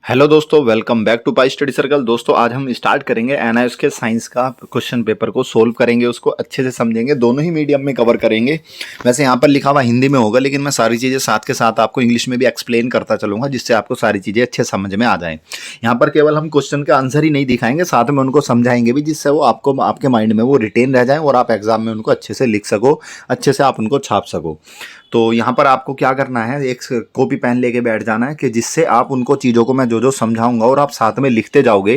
Hello दोस्तों, welcome back to Pi Study Circle. दोस्तों आज हम स्टार्ट करेंगे एनआईएस के साइंस का क्वेश्चन पेपर को सोल्व करेंगे, उसको अच्छे से समझेंगे, दोनों ही मीडियम में कवर करेंगे। वैसे यहाँ पर लिखा हुआ हिंदी में होगा, लेकिन मैं सारी चीज़ें साथ के साथ आपको इंग्लिश में भी एक्सप्लेन करता चलूंगा, जिससे आपको सारी चीज़ें अच्छे समझ में आ जाएं। यहाँ पर केवल हम क्वेश्चन का आंसर ही नहीं दिखाएंगे, साथ में उनको समझाएंगे भी, जिससे वो आपको आपके माइंड में वो रिटेन रह जाए और आप एग्जाम में उनको अच्छे से लिख सको, अच्छे से आप उनको छाप सको। तो यहाँ पर आपको क्या करना है, एक कॉपी पेन लेके बैठ जाना है कि जिससे आप उनको चीज़ों को मैं जो जो समझाऊंगा और आप साथ में लिखते जाओगे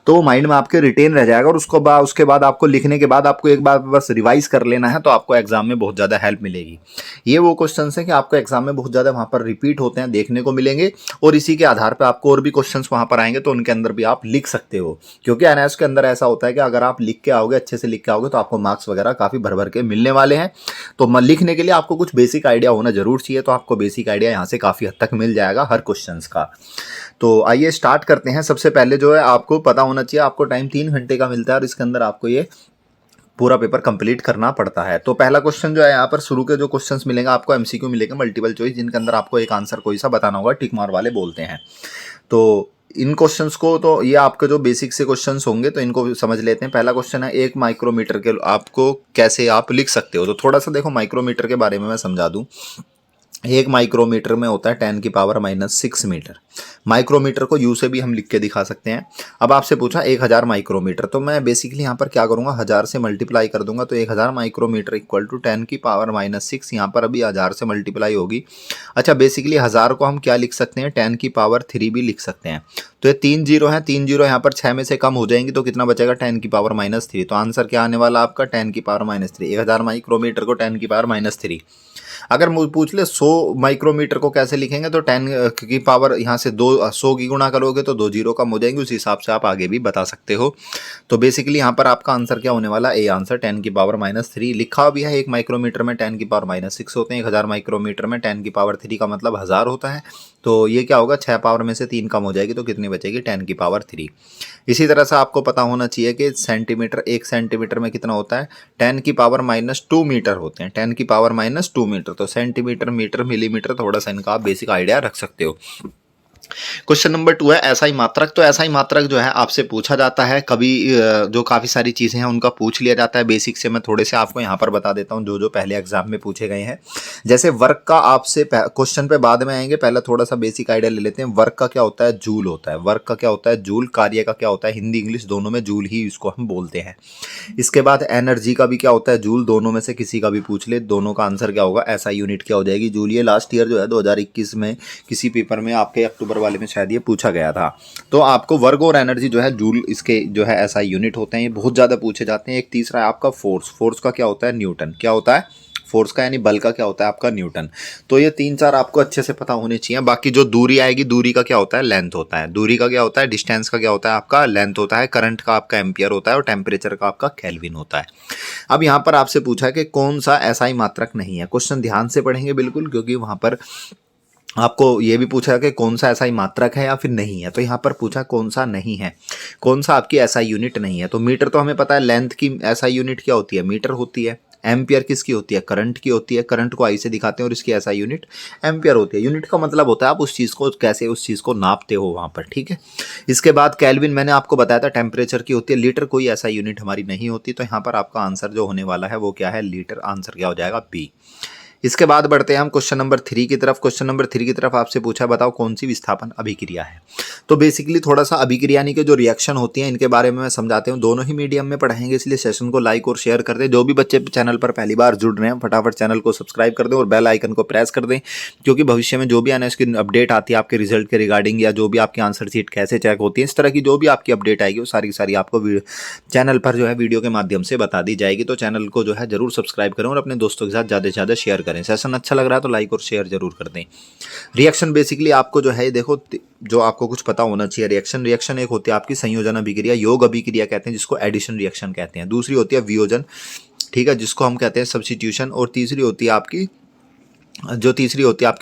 तो वो माइंड में आपके रिटेन रह जाएगा। और उसके बाद आपको लिखने के बाद आपको एक बार बस रिवाइज कर लेना है, तो आपको एग्जाम में बहुत ज़्यादा हेल्प मिलेगी। ये वो क्वेश्चन है कि आपको एग्जाम में बहुत ज़्यादा वहाँ पर रिपीट होते हैं, देखने को मिलेंगे, और इसी के आधार पर आपको और भी क्वेश्चन वहाँ पर आएंगे तो उनके अंदर भी आप लिख सकते हो। क्योंकि एनएस के अंदर ऐसा होता है कि अगर आप लिख के आओगे, अच्छे से लिख के आओगे, तो आपको मार्क्स वगैरह काफ़ी भर भर के मिलने वाले हैं। तो लिखने के लिए आपको कुछ बेसिक आइडिया होना जरूर चाहिए, तो आपको बेसिक आइडिया यहाँ से काफ़ी हद तक मिल जाएगा हर क्वेश्चंस का। तो आइए स्टार्ट करते हैं। सबसे पहले जो है आपको पता होना चाहिए, आपको टाइम 3 घंटे का मिलता है और इसके अंदर आपको ये पूरा पेपर कंप्लीट करना पड़ता है। तो पहला क्वेश्चन जो है यहाँ पर शुरू के जो क्वेश्चंस मिलेंगे आपको एमसीक्यू मिलेंगे, मल्टीपल चॉइस, जिनके अंदर आपको एक आंसर कोई सा बताना होगा, टिक मार वाले बोलते हैं। तो इन क्वेश्चंस को, तो ये आपके जो बेसिक से क्वेश्चंस होंगे तो इनको समझ लेते हैं। पहला क्वेश्चन है, 1 माइक्रोमीटर के आपको कैसे आप लिख सकते हो। तो थोड़ा सा देखो माइक्रोमीटर के बारे में मैं समझा दूं। 1 माइक्रोमीटर में होता है 10⁻⁻⁶ मीटर। माइक्रोमीटर को यू से भी हम लिख के दिखा सकते हैं। अब आपसे पूछा 1000 माइक्रोमीटर, तो मैं बेसिकली यहाँ पर क्या करूँगा, 1000 से मल्टीप्लाई कर दूंगा, तो 1000 माइक्रोमीटर इक्वल टू 10⁻⁻⁶, यहाँ पर अभी 1000 से मल्टीप्लाई होगी। अच्छा, बेसिकली 1000 को हम क्या लिख सकते हैं, 10⁻³ भी लिख सकते हैं। तो ये 3 जीरो है, 3 जीरो यहाँ पर 6 में से कम हो जाएंगी, तो कितना बचेगा, 10⁻⁻3। तो आंसर क्या आने वाला आपका, 10⁻3। 1000 माइक्रोमीटर को 10⁻3। अगर मुझे पूछ ले 100 माइक्रोमीटर को कैसे लिखेंगे, तो 10 की पावर यहाँ से 100 की गुणा करोगे तो 2 जीरो कम हो जाएंगे, उस हिसाब से आप आगे भी बता सकते हो। तो बेसिकली यहाँ पर आपका आंसर क्या होने वाला, ए आंसर 10⁻³ लिखा भी है। 1 माइक्रोमीटर में 10⁻⁶ होते हैं, 1000 माइक्रोमीटर में 10⁻³ का मतलब 1000 होता है। तो ये क्या होगा, 6 पावर में से 3 कम हो जाएगी, तो कितनी बचेगी, 10⁻3। इसी तरह से आपको पता होना चाहिए कि सेंटीमीटर, 1 सेंटीमीटर में कितना होता है, 10⁻⁻² मीटर होते हैं, 10⁻⁻² मीटर। तो सेंटीमीटर, मीटर, मिलीमीटर, थोड़ा सा इनका आप बेसिक आइडिया रख सकते हो। क्वेश्चन नंबर 2 है एसआई मात्रक। तो एसआई मात्रक जो है आपसे पूछा जाता है कभी, जो काफ़ी सारी चीज़ें हैं उनका पूछ लिया जाता है। बेसिक से मैं थोड़े से आपको यहाँ पर बता देता हूँ जो जो पहले एग्जाम में पूछे गए हैं। जैसे वर्क का आपसे क्वेश्चन पे बाद में आएंगे, पहले थोड़ा सा बेसिक आइडिया ले लेते हैं। वर्क का क्या होता है, जूल होता है। वर्क का क्या होता है, जूल। कार्य का क्या होता है, हिंदी इंग्लिश दोनों में जूल ही इसको हम बोलते हैं। इसके बाद एनर्जी का भी क्या होता है, जूल। दोनों में से किसी का भी पूछ ले, दोनों का आंसर क्या होगा, एसआई यूनिट क्या हो जाएगी, जूल। ये लास्ट ईयर जो है 2021 में किसी पेपर में आपके अक्टूबर वाले में शायद ये पूछा गया था। तो आपको वर्क और एनर्जी जो है जूल, इसके जो है एसआई यूनिट होते हैं, ये बहुत ज़्यादा पूछे जाते हैं। एक तीसरा है आपका फोर्स। फोर्स का क्या होता है, न्यूटन। क्या होता है, फोर्स का यानी बल का क्या होता है आपका, न्यूटन। तो ये 3-4 आपको अच्छे से पता होने चाहिए। बाकी जो दूरी आएगी, दूरी का क्या होता है, लेंथ होता है। दूरी का क्या होता है, डिस्टेंस का क्या होता है आपका, लेंथ होता है। करंट का आपका एम्पियर होता है और टेम्परेचर का आपका केल्विन होता है। अब यहाँ पर आपसे पूछा है कि कौन सा एसआई मात्रक नहीं है। क्वेश्चन ध्यान से पढ़ेंगे बिल्कुल, क्योंकि वहाँ पर आपको ये भी पूछा है कि कौन सा एसआई मात्रक है या फिर नहीं है। तो यहाँ पर पूछा कौन सा नहीं है, कौन सा आपकी एसआई यूनिट नहीं है। तो मीटर तो हमें पता है, लेंथ की एसआई यूनिट क्या होती है, मीटर होती है। एम्पियर किसकी होती है, करंट की होती है। करंट को आई से दिखाते हैं और इसकी एसआई यूनिट एम्पियर होती है। यूनिट का मतलब होता है आप उस चीज़ को कैसे, उस चीज़ को नापते हो वहाँ पर, ठीक है। इसके बाद केल्विन मैंने आपको बताया था, टेम्परेचर की होती है। लीटर कोई ऐसा यूनिट हमारी नहीं होती। तो यहाँ पर आपका आंसर जो होने वाला है वो क्या है, लीटर। आंसर क्या हो जाएगा, बी। इसके बाद बढ़ते हैं हम क्वेश्चन नंबर 3 की तरफ। क्वेश्चन नंबर 3 की तरफ आपसे पूछा, बताओ कौन सी विस्थापन अभिक्रिया है। तो बेसिकली थोड़ा सा अभिक्रिया यानी कि जो रिएक्शन होती हैं, इनके बारे में मैं समझाते हूँ। दोनों ही मीडियम में पढ़ाएंगे, इसलिए सेशन को लाइक और शेयर कर दें। जो भी बच्चे चैनल पर पहली बार जुड़ रहे हैं, फटाफट चैनल को सब्सक्राइब कर दें और बेल आइकन को प्रेस कर दें, क्योंकि भविष्य में जो भी आने इसकी अपडेट आती है आपके रिजल्ट के रिगार्डिंग, या जो भी आपकी आंसर शीट कैसे चेक होती है, इस तरह की जो भी आपकी अपडेट आएगी वो सारी सारी आपको चैनल पर जो है वीडियो के माध्यम से बता दी जाएगी। तो चैनल को जो है जरूर सब्सक्राइब करें और अपने दोस्तों के साथ ज़्यादा से ज़्यादा शेयर करें। सेशन अच्छा लग रहा है तो लाइक और शेयर जरूर कर दें। रिएक्शन बेसिकली आपको जो है, देखो जो आपको कुछ पता होना चाहिए। रिएक्शन एक होती है आपकी संयोजन अभिक्रिया, योग अभिक्रिया कहते हैं, जिसको एडिशन रिएक्शन कहते हैं। दूसरी होती है वियोजन, ठीक है, जिसको हम कहते हैं सब्स्टिट्यूशन। और तीसरी होती है आपकी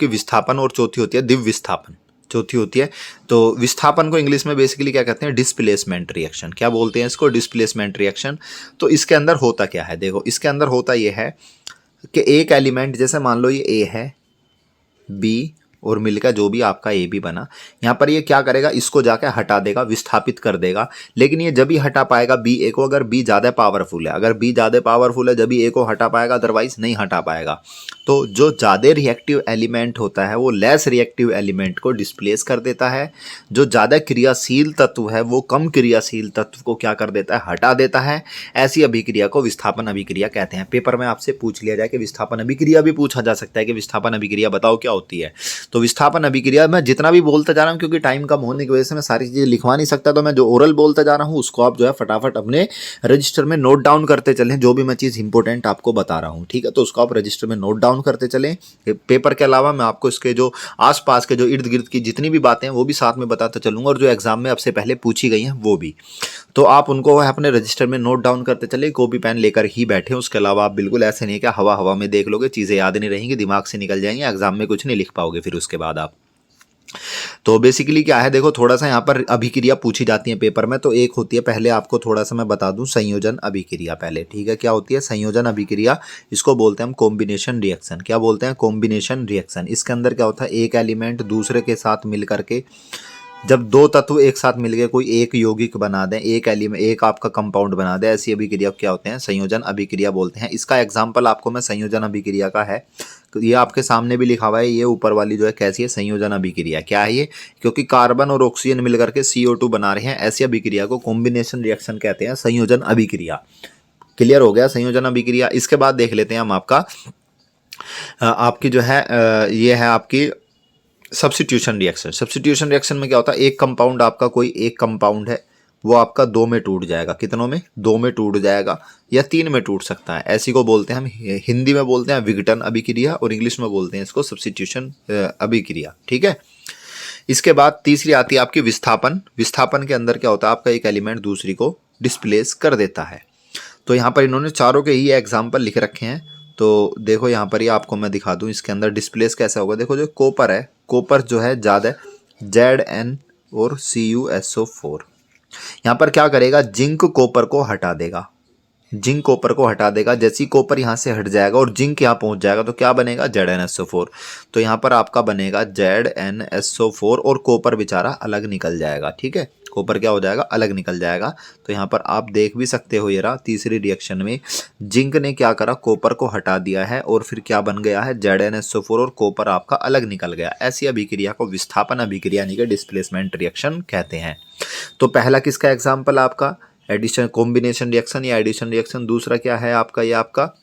विस्थापन। और चौथी होती है दिव्य विस्थापन, चौथी होती है। तो विस्थापन को इंग्लिश में बेसिकली क्या कहते हैं, डिस्प्लेसमेंट रिएक्शन। क्या बोलते हैं इसको, डिस्प्लेसमेंट रिएक्शन। तो इसके अंदर होता क्या है, देखो इसके अंदर होता यह है कि एक एलिमेंट, जैसे मान लो ये ए है, बी और मिलकर जो भी आपका ए बी बना, यहाँ पर ये क्या करेगा, इसको जाके हटा देगा, विस्थापित कर देगा। लेकिन ये जब ही हटा पाएगा बी ए को, अगर बी ज़्यादा पावरफुल है, अगर बी ज़्यादा पावरफुल है जब ही ए को हटा पाएगा, अदरवाइज नहीं हटा पाएगा। तो जो ज़्यादा रिएक्टिव एलिमेंट होता है वो लेस रिएक्टिव एलिमेंट को डिस्प्लेस कर देता है। जो ज़्यादा क्रियाशील तत्व है वो कम क्रियाशील तत्व को क्या कर देता है, हटा देता है। ऐसी अभिक्रिया को विस्थापन अभिक्रिया कहते हैं। पेपर में आपसे पूछ लिया जाए कि विस्थापन अभिक्रिया भी पूछा जा सकता है कि विस्थापन अभिक्रिया बताओ क्या होती है। तो विस्थापन अभिक्रिया मैं जितना भी बोलता जा रहा हूँ, क्योंकि टाइम कम होने की वजह से मैं सारी चीज़ें लिखवा नहीं सकता, तो मैं जो ओरल बोलता जा रहा हूँ उसको आप जो है फटाफट अपने रजिस्टर में नोट डाउन करते चलें, जो भी मैं चीज़ इंपॉर्टेंट आपको बता रहा हूँ, ठीक है। तो उसको आप रजिस्टर में नोट डाउन करते चलें। पेपर के अलावा मैं आपको इसके जो आसपास के जो इर्द गिर्द की जितनी भी बातें हैं वो भी साथ में बताता चलूँगा, और जो एग्जाम में आपसे पहले पूछी गई हैं वो भी, तो आप उनको अपने रजिस्टर में नोट डाउन करते चले, कॉपी पेन लेकर ही बैठे। उसके अलावा आप बिल्कुल ऐसे नहीं कि हवा हवा में देख लोगे, चीज़ें याद नहीं रहेंगी, दिमाग से निकल जाएंगी, एग्जाम में कुछ नहीं लिख पाओगे फिर उसके बाद आप। तो बेसिकली क्या है, देखो थोड़ा सा यहाँ पर अभिक्रिया पूछी जाती है पेपर में। तो एक होती है, पहले आपको थोड़ा सा मैं बता दूं, संयोजन अभिक्रिया पहले, ठीक है। क्या होती है संयोजन अभिक्रिया, इसको बोलते हैं हम कॉम्बिनेशन रिएक्शन। क्या बोलते हैं, कॉम्बिनेशन रिएक्शन। इसके अंदर क्या होता है, एक एलिमेंट दूसरे के साथ मिल करके, जब दो तत्व एक साथ मिलके कोई एक यौगिक बना दें, एक एलिमेंट, एक आपका कंपाउंड बना दे, ऐसी अभिक्रिया क्या होते हैं, संयोजन अभिक्रिया बोलते हैं। इसका एग्जांपल आपको मैं संयोजन अभिक्रिया का है, ये आपके सामने भी लिखा हुआ है, ये ऊपर वाली जो है कैसी है, संयोजन अभिक्रिया। क्या है ये, क्योंकि कार्बन और ऑक्सीजन मिलकर के CO2 बना रहे हैं, ऐसी अभिक्रिया को कॉम्बिनेशन रिएक्शन कहते हैं, संयोजन अभिक्रिया। क्लियर हो गया संयोजन अभिक्रिया। इसके बाद देख लेते हैं हम आपका आपकी जो है ये है आपकी सब्स्टिट्यूशन रिएक्शन। सब्स्टिट्यूशन रिएक्शन में क्या होता है, एक कंपाउंड आपका, कोई एक कंपाउंड है वो आपका दो में टूट जाएगा। कितनों में, दो में टूट जाएगा या तीन में टूट सकता है। ऐसी को बोलते हैं हम, हिंदी में बोलते हैं विघटन अभिक्रिया और इंग्लिश में बोलते हैं इसको सब्स्टिट्यूशन अभिक्रिया, ठीक है। इसके बाद तीसरी आती है आपकी विस्थापन। विस्थापन के अंदर क्या होता है, आपका एक एलिमेंट दूसरी को डिस्प्लेस कर देता है। तो यहाँ पर इन्होंने चारों के ही एग्जाम्पल लिख रखे हैं। तो देखो यहाँ पर ही आपको मैं दिखा दूँ, इसके अंदर डिस्प्लेस कैसा होगा। देखो जो कॉपर है, कॉपर जो है ज़्यादा Zn और CuSO4, यहाँ पर क्या करेगा, जिंक कॉपर को हटा देगा, जिंक कॉपर को हटा देगा। जैसे ही कॉपर यहाँ से हट जाएगा और जिंक यहाँ पहुँच जाएगा तो क्या बनेगा, ZnSO4। तो यहाँ पर आपका बनेगा ZnSO4 और कॉपर बेचारा अलग निकल जाएगा, ठीक है। कॉपर क्या हो जाएगा, अलग निकल जाएगा। तो यहाँ पर आप देख भी सकते हो, ये रहा तीसरी रिएक्शन में जिंक ने क्या करा, कॉपर को हटा दिया है और फिर क्या बन गया है, ZnSO4 और कॉपर आपका अलग निकल गया। ऐसी अभिक्रिया को विस्थापन अभिक्रिया यानी कि डिस्प्लेसमेंट रिएक्शन कहते हैं। तो पहला किसका एग्जाम्पल आपका एडिशन कॉम्बिनेशन रिएक्शन या एडिशन रिएक्शन, दूसरा क्या है आपका, ये आपका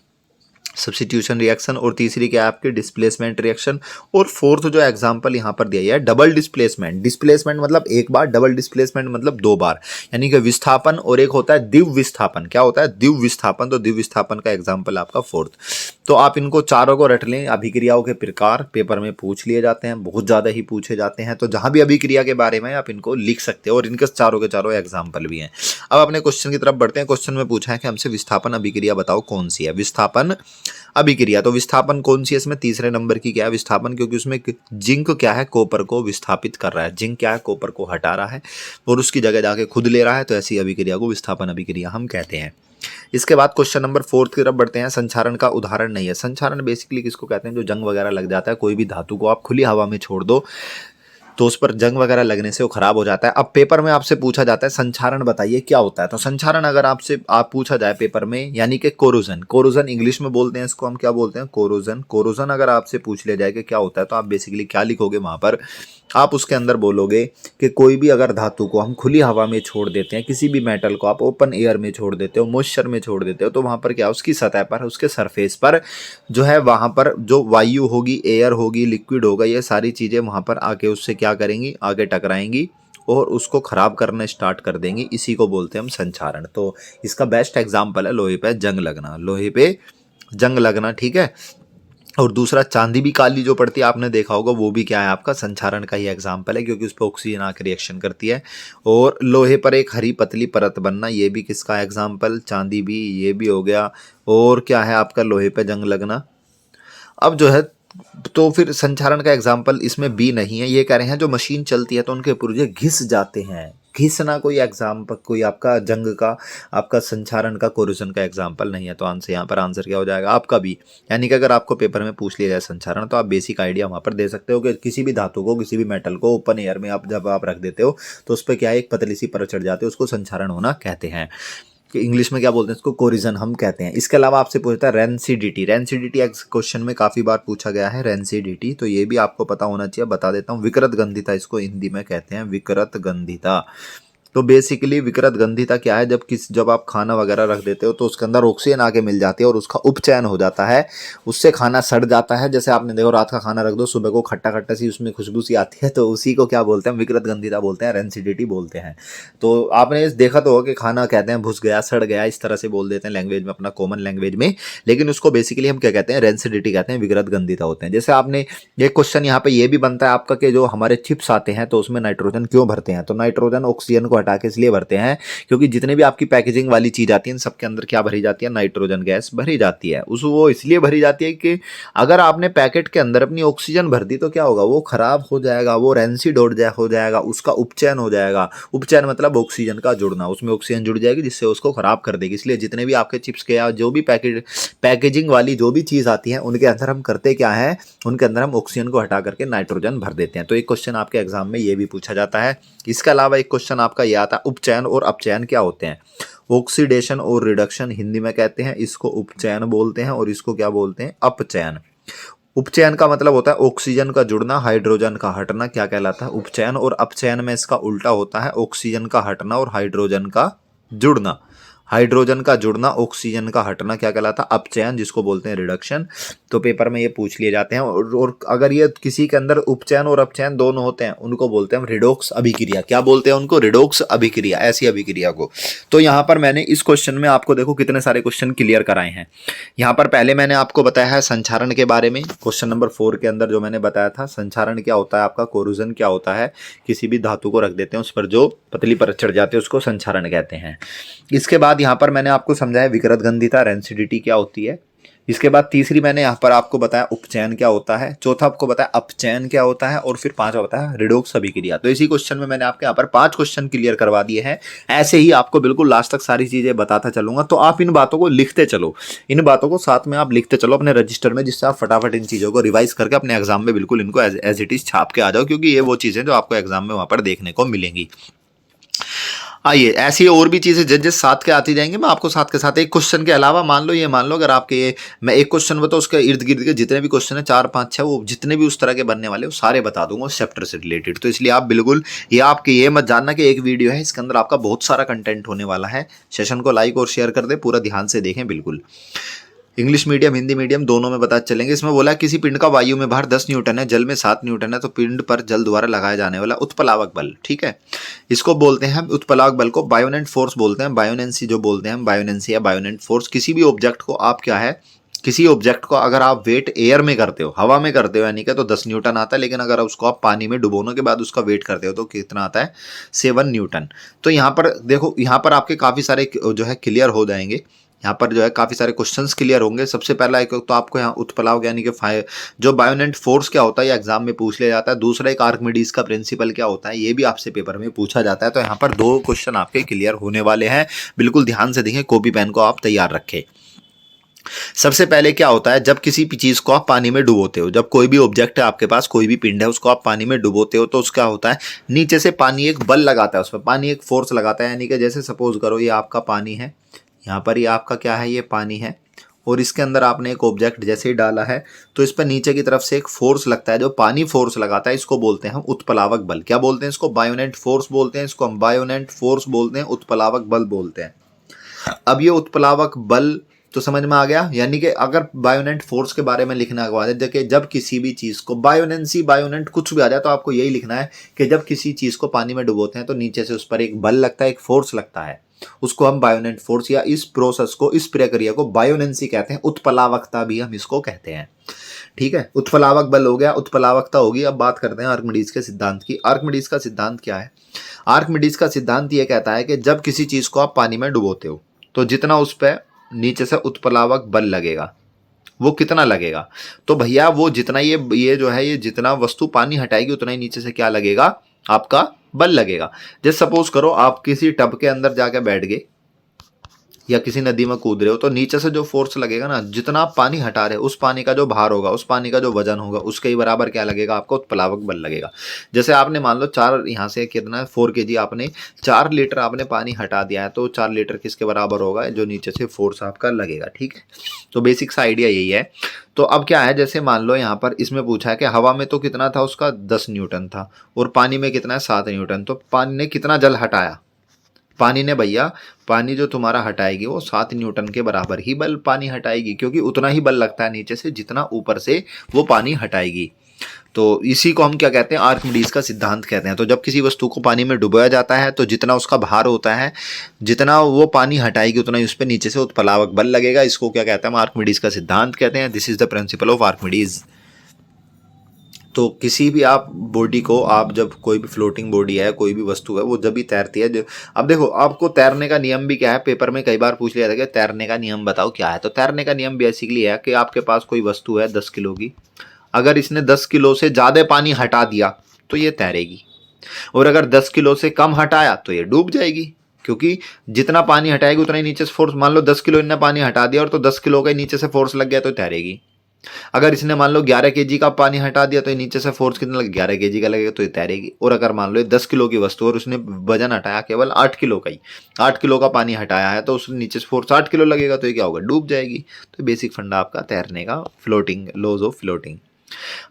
सब्स्टिट्यूशन रिएक्शन, और तीसरी क्या है आपकी डिस्प्लेसमेंट रिएक्शन। और फोर्थ जो एग्जांपल यहाँ पर दिया है डबल डिस्प्लेसमेंट। डिस्प्लेसमेंट मतलब एक बार, डबल डिस्प्लेसमेंट मतलब दो बार, यानी कि विस्थापन, और एक होता है दिव्य विस्थापन। क्या होता है, दिव्य विस्थापन। तो दिव्य विस्थापन का एग्जाम्पल आपका फोर्थ। तो आप इनको चारों को रट लें। अभिक्रियाओं के प्रकार पेपर में पूछ लिए जाते हैं, बहुत ज़्यादा ही पूछे जाते हैं। तो जहाँ भी अभिक्रिया के बारे में आप इनको लिख सकते हो, और इनके चारों के चारों एग्जाम्पल भी हैं। अब अपने क्वेश्चन की तरफ बढ़ते हैं। क्वेश्चन में पूछा है कि हमसे विस्थापन अभिक्रिया बताओ कौन सी है। विस्थापन अभिक्रिया, तो विस्थापन कौन सी है इसमें, तीसरे नंबर की क्या है विस्थापन, क्योंकि उसमें जिंक क्या है, कॉपर को विस्थापित कर रहा है। जिंक क्या है, कॉपर को हटा रहा है और उसकी जगह जाके खुद ले रहा है। तो ऐसी अभिक्रिया को विस्थापन अभिक्रिया हम कहते हैं। इसके बाद क्वेश्चन नंबर 4 की तरफ बढ़ते हैं। संचारण का उदाहरण नहीं है। संचारण बेसिकली किसको कहते हैं, जो जंग वगैरह लग जाता है, कोई भी धातु को आप खुली हवा में छोड़ दो तो उस पर जंग वगैरह लगने से वो खराब हो जाता है। अब पेपर में आपसे पूछा जाता है संचारण बताइए क्या होता है। तो संचारण अगर आपसे पूछा जाए पेपर में, यानी कि कोरोजन, कोरोजन इंग्लिश में बोलते हैं इसको हम, क्या बोलते हैं, कोरोजन। कोरोजन अगर आपसे पूछ लिया जाए कि क्या होता है, तो आप बेसिकली क्या लिखोगे वहाँ पर, आप उसके अंदर बोलोगे कि कोई भी अगर धातु को हम खुली हवा में छोड़ देते हैं, किसी भी मेटल को आप ओपन एयर में छोड़ देते हो, मॉइस्चर में छोड़ देते हो, तो वहाँ पर क्या, उसकी सतह पर, उसके सरफेस पर जो है, वहाँ पर जो वायु होगी, एयर होगी, लिक्विड होगा, ये सारी चीज़ें वहाँ पर आके उससे क्या करेंगी, आगे टकराएंगी और उसको ख़राब करना स्टार्ट कर देंगी। इसी को बोलते हैं हम संचारण। तो इसका बेस्ट एग्जाम्पल है लोहे पे जंग लगना, लोहे पे जंग लगना, ठीक है। और दूसरा चांदी भी काली जो पड़ती है, आपने देखा होगा, वो भी क्या है आपका संचारण का ही एग्जाम्पल है, क्योंकि उस पर ऑक्सीजन आकर रिएक्शन करती है। और लोहे पर एक हरी पतली परत बनना, ये भी किसका एग्जाम्पल, चांदी भी, ये भी हो गया। और क्या है आपका लोहे पे जंग लगना। अब जो है, तो फिर संचारण का एग्जाम्पल इसमें बी नहीं है। ये कह रहे हैं जो मशीन चलती है तो उनके पुर्जे घिस जाते हैं, घिसना कोई एग्जाम्पल, कोई आपका जंग का, आपका संचारण का, कोरोजन का एग्जाम्पल नहीं है। तो आंसर यहाँ पर आंसर क्या हो जाएगा आपका भी। यानी कि अगर आपको पेपर में पूछ लिया जाए संचारण, तो आप बेसिक आइडिया वहाँ पर दे सकते हो कि किसी भी धातु को, किसी भी मेटल को ओपन एयर में आप जब आप रख देते हो तो उस पर क्या है, एक पतली सी परत चढ़ जाती है, उसको संचारण होना कहते हैं। कि इंग्लिश में क्या बोलते हैं इसको, कोरिजन हम कहते हैं। इसके अलावा आपसे पूछता है रेंसिडिटी। रेंसिडिटी क्वेश्चन में काफी बार पूछा गया है रेंसिडिटी, तो ये भी आपको पता होना चाहिए, बता देता हूँ। विकृत गंधिता इसको हिंदी में कहते हैं, विकृत गंधिता। तो बेसिकली विकृत गंधिता क्या है, जब आप खाना वगैरह रख देते हो तो उसके अंदर ऑक्सीजन आके मिल जाती है और उसका उपचयन हो जाता है, उससे खाना सड़ जाता है। जैसे आपने देखो रात का खाना रख दो, सुबह को खट्टा खट्टा सी उसमें खुशबू सी आती है, तो उसी को क्या बोलते हैं, विकृत गंधिता बोलते हैं, रेंसिडिटी बोलते हैं। तो आपने देखा तो होगा कि खाना कहते हैं घुस गया, सड़ गया, इस तरह से बोल देते हैं लैंग्वेज में, अपना कॉमन लैंग्वेज में, लेकिन उसको बेसिकली हम क्या कहते हैं, रेंसिडिटी कहते हैं, विकृत गंधिता होते हैं। जैसे आपने एक क्वेश्चन यहाँ पे ये भी बनता है आपका कि जो हमारे चिप्स आते हैं तो उसमें नाइट्रोजन क्यों भरते हैं, तो नाइट्रोजन ऑक्सीजन को हटा के इसलिए भरते हैं क्योंकि जितने भी आपकी पैकेजिंग वाली चीज आती है सबके अंदर क्या भरी जाती है, नाइट्रोजन गैस भरी जाती है। वो इसलिए भरी जाती है कि अगर आपने पैकेट के अंदर अपनी ऑक्सीजन भर दी तो क्या होगा, वो खराब हो जाएगा, वो रेंसिड हो जाएगा, उसका उपचयन हो जाएगा। उपचयन मतलब ऑक्सीजन का जुड़ना, उसमें ऑक्सीजन जुड़ जाएगी जिससे उसको खराब कर देगी। इसलिए जितने भी आपके चिप्स के या जो भी पैकेजिंग वाली जो भी चीज आती है उनके अंदर हम करते क्या है, उनके अंदर हम ऑक्सीजन को हटा करके नाइट्रोजन भर देते हैं। तो एक क्वेश्चन आपके एग्जाम में ये भी पूछा जाता है। इसके अलावा एक क्वेश्चन आपका ये आता है, उपचयन और अपचयन क्या होते हैं। ऑक्सीडेशन और रिडक्शन हिंदी में कहते हैं, इसको उपचयन बोलते हैं, और इसको क्या बोलते हैं, अपचयन। उपचयन का मतलब होता है ऑक्सीजन का जुड़ना, हाइड्रोजन का हटना, क्या कहलाता है, उपचयन। और अपचयन में इसका उल्टा होता है, ऑक्सीजन का हटना और हाइड्रोजन का जुड़ना। हाइड्रोजन का जुड़ना, ऑक्सीजन का हटना क्या कहलाता है, अपचयन, जिसको बोलते हैं रिडक्शन। तो पेपर में ये पूछ लिए जाते हैं। और अगर ये किसी के अंदर उपचयन और अपचयन दोनों होते हैं उनको बोलते हैं रिडोक्स अभिक्रिया। क्या बोलते हैं उनको, रिडोक्स अभिक्रिया, ऐसी अभिक्रिया को। तो यहाँ पर मैंने इस क्वेश्चन में आपको देखो कितने सारे क्वेश्चन क्लियर कराए हैं। यहाँ पर पहले मैंने आपको बताया है संचारण के बारे में, क्वेश्चन नंबर 4 के अंदर जो मैंने बताया था, संचारण क्या होता है आपका, कोरोजन क्या होता है, किसी भी धातु को रख देते हैं उस पर जो पतली परत चढ़ जाती है उसको संचारण कहते हैं। इसके बाद यहाँ पर मैंने आपको समझाया विकृत गंधिता, रेंसिडिटी क्या होती है। इसके बाद तीसरी मैंने यहाँ पर आपको बताया उपचयन क्या होता है, चौथा आपको बताया अपचयन क्या होता है, और फिर पांचवा बताया रिडोक्स अभिक्रिया। तो इसी क्वेश्चन में मैंने आपके यहाँ पर 5 क्वेश्चन क्लियर करवा दिए हैं। ऐसे ही आपको बिल्कुल लास्ट तक सारी चीजें बताता चलूंगा, तो आप इन बातों को लिखते चलो, इन बातों को साथ में आप लिखते चलो अपने रजिस्टर में, जिससे आप फटाफट इन चीजों को रिवाइज करके अपने एग्जाम में बिल्कुल इनको एज इट इज छाप के आ जाओ, क्योंकि ये वो चीजें जो आपको एग्जाम में वहां पर देखने को मिलेंगी। आइए, ऐसी और भी चीजें जजेस साथ के आती जाएंगे, मैं आपको साथ के साथ एक क्वेश्चन के अलावा मान लो अगर आपके ये मैं एक क्वेश्चन बताऊँ उसके इर्द गिर्द के जितने भी क्वेश्चन है 4 5 6 वो जितने भी उस तरह के बनने वाले वो सारे बता दूंगा उस चैप्टर से रिलेटेड। तो इसलिए आप बिल्कुल ये मत जानना कि एक वीडियो है इसके अंदर आपका बहुत सारा कंटेंट होने वाला है। सेशन को लाइक और शेयर कर दे, पूरा ध्यान से देखें बिल्कुल। इंग्लिश मीडियम हिंदी मीडियम दोनों में पता चलेंगे। इसमें बोला किसी पिंड का वायु में भार 10 न्यूटन है, जल में 7 न्यूटन है, तो पिंड पर जल द्वारा लगाया जाने वाला उत्प्लावक बल, ठीक है, इसको बोलते हैं हम उत्प्लावक बल को बायोनेंट फोर्स बोलते हैं। बायोनेंसी जो बोलते हैं, बायोनेंसी या बायोनेंट फोर्स। किसी भी ऑब्जेक्ट को आप क्या है, किसी ऑब्जेक्ट को अगर आप वेट एयर में करते हो, हवा में करते हो, यानी कि तो 10 न्यूटन आता है, लेकिन अगर उसको आप पानी में डुबोने के बाद उसका वेट करते हो तो कितना आता है, 7 न्यूटन। तो यहाँ पर देखो, यहाँ पर आपके काफ़ी सारे जो है क्लियर हो जाएंगे, यहाँ पर जो है काफ़ी सारे क्वेश्चंस क्लियर होंगे। सबसे पहला एक तो आपको यहाँ उत्प्लावक यानी कि जो बायोनेंट फोर्स क्या होता है ये एग्जाम में पूछ लिया जाता है। दूसरा एक आर्किमिडीज का प्रिंसिपल क्या होता है, ये भी आपसे पेपर में पूछा जाता है। तो यहाँ पर 2 क्वेश्चन आपके क्लियर होने वाले हैं, बिल्कुल ध्यान से देखें, कॉपी पेन को आप तैयार रखें। सबसे पहले क्या होता है, जब किसी भी चीज को आप पानी में डुबोते हो, जब कोई भी ऑब्जेक्ट है आपके पास, कोई भी पिंड है, उसको आप पानी में डुबोते हो तो उसका होता है नीचे से पानी एक बल लगाता है, उस पर पानी एक फोर्स लगाता है। यानी कि जैसे सपोज करो ये आपका पानी है, यहाँ पर ये आपका क्या है, ये पानी है, और इसके अंदर आपने एक ऑब्जेक्ट जैसे ही डाला है तो इस पर नीचे की तरफ से एक फोर्स लगता है, जो पानी फोर्स लगाता है, इसको बोलते हैं हम उत्प्लावक बल। क्या बोलते हैं इसको, बायोनेंट फोर्स बोलते हैं, इसको हम बायोनेंट फोर्स बोलते हैं, उत्प्लावक बल बोलते हैं। अब ये उत्प्लावक बल तो समझ में आ गया। यानी कि अगर बायोनेंट फोर्स के बारे में लिखना के बाद देखिए, जब किसी भी चीज को बायोनेंसी बायोनेंट कुछ भी आ जाए तो आपको यही लिखना है कि जब किसी चीज को पानी में डुबोते हैं तो नीचे से उस पर एक बल लगता है, एक फोर्स लगता है, उसको हम बायोनेंट फोर्स, या इस प्रोसेस को, इस प्रक्रिया को बायोनेंसी कहते हैं। उत्प्लावकता भी हम इसको कहते हैं, ठीक है। उत्प्लावक बल हो गया, उत्प्लावकता होगी। अब बात करते हैं आर्किमिडीज के सिद्धांत की। आर्किमिडीज का सिद्धांत क्या है, आर्किमिडीज का सिद्धांत ये कहता है कि जब किसी चीज को आप पानी में डुबोते हो तो जितना उस पर नीचे से उत्प्लावक बल लगेगा वो कितना लगेगा, तो भैया वो जितना ये जो है, ये जितना वस्तु पानी हटाएगी उतना ही नीचे से क्या लगेगा, आपका बल लगेगा। जैसे सपोज करो आप किसी टब के अंदर जाके बैठ गए या किसी नदी में कूद रहे हो, तो नीचे से जो फोर्स लगेगा ना, जितना आप पानी हटा रहे हो उस पानी का जो भार होगा, उस पानी का जो वजन होगा, उसके ही बराबर क्या लगेगा आपको, उत्प्लावक बल लगेगा। जैसे आपने मान लो 4 यहाँ से कितना 4 kg आपने 4 लीटर आपने पानी हटा दिया है, तो 4 लीटर किसके बराबर होगा, जो नीचे से फोर्स आपका लगेगा। ठीक है, तो बेसिक सा आइडिया यही है। तो अब क्या है, जैसे मान लो यहाँ पर इसमें पूछा है कि हवा में तो कितना था उसका 10 न्यूटन था और पानी में कितना है 7 न्यूटन, तो पानी ने कितना जल हटाया, पानी ने भैया, पानी जो तुम्हारा हटाएगी वो 7 न्यूटन के बराबर ही बल पानी हटाएगी, क्योंकि उतना ही बल लगता है नीचे से जितना ऊपर से वो पानी हटाएगी। तो इसी को हम क्या कहते हैं, आर्किमिडीज का सिद्धांत कहते हैं। तो जब किसी वस्तु को पानी में डुबोया जाता है तो जितना उसका भार होता है, जितना वो पानी हटाएगी उतना ही उस पर नीचे से उत्प्लावक बल लगेगा। इसको क्या कहते हैं, हम आर्किमिडीज का सिद्धांत कहते हैं। This is the principle of Archimedes. तो किसी भी आप बॉडी को, आप जब कोई भी फ्लोटिंग बॉडी है, कोई भी वस्तु है, वो जब भी तैरती है, अब देखो आपको तैरने का नियम भी क्या है, पेपर में कई बार पूछ लिया था कि तैरने का नियम बताओ क्या है। तो तैरने का नियम बेसिकली है कि आपके पास कोई वस्तु है 10 किलो की, अगर इसने 10 किलो से ज़्यादा पानी हटा दिया तो ये तैरेगी, और अगर 10 किलो से कम हटाया तो ये डूब जाएगी, क्योंकि जितना पानी हटाएगी उतना ही नीचे से फोर्स। मान लो 10 किलो इनने पानी हटा दिया और तो 10 किलो का ही नीचे से फोर्स लग गया तो तैरेगी। अगर इसने मान लो 11 kg का पानी हटा दिया तो ये नीचे से फोर्स कितना लगे, 11 kg का लगेगा तो ये तैरेगी। और अगर मान लो 10 किलो की वस्तु और उसने वजन हटाया केवल 8 किलो का ही, 8 किलो का पानी हटाया है, तो उसने नीचे से फोर्स 8 किलो लगेगा तो ये क्या होगा, डूब जाएगी। तो बेसिक फंडा आपका तैरने का, फ्लोटिंग, लॉज ऑफ फ्लोटिंग।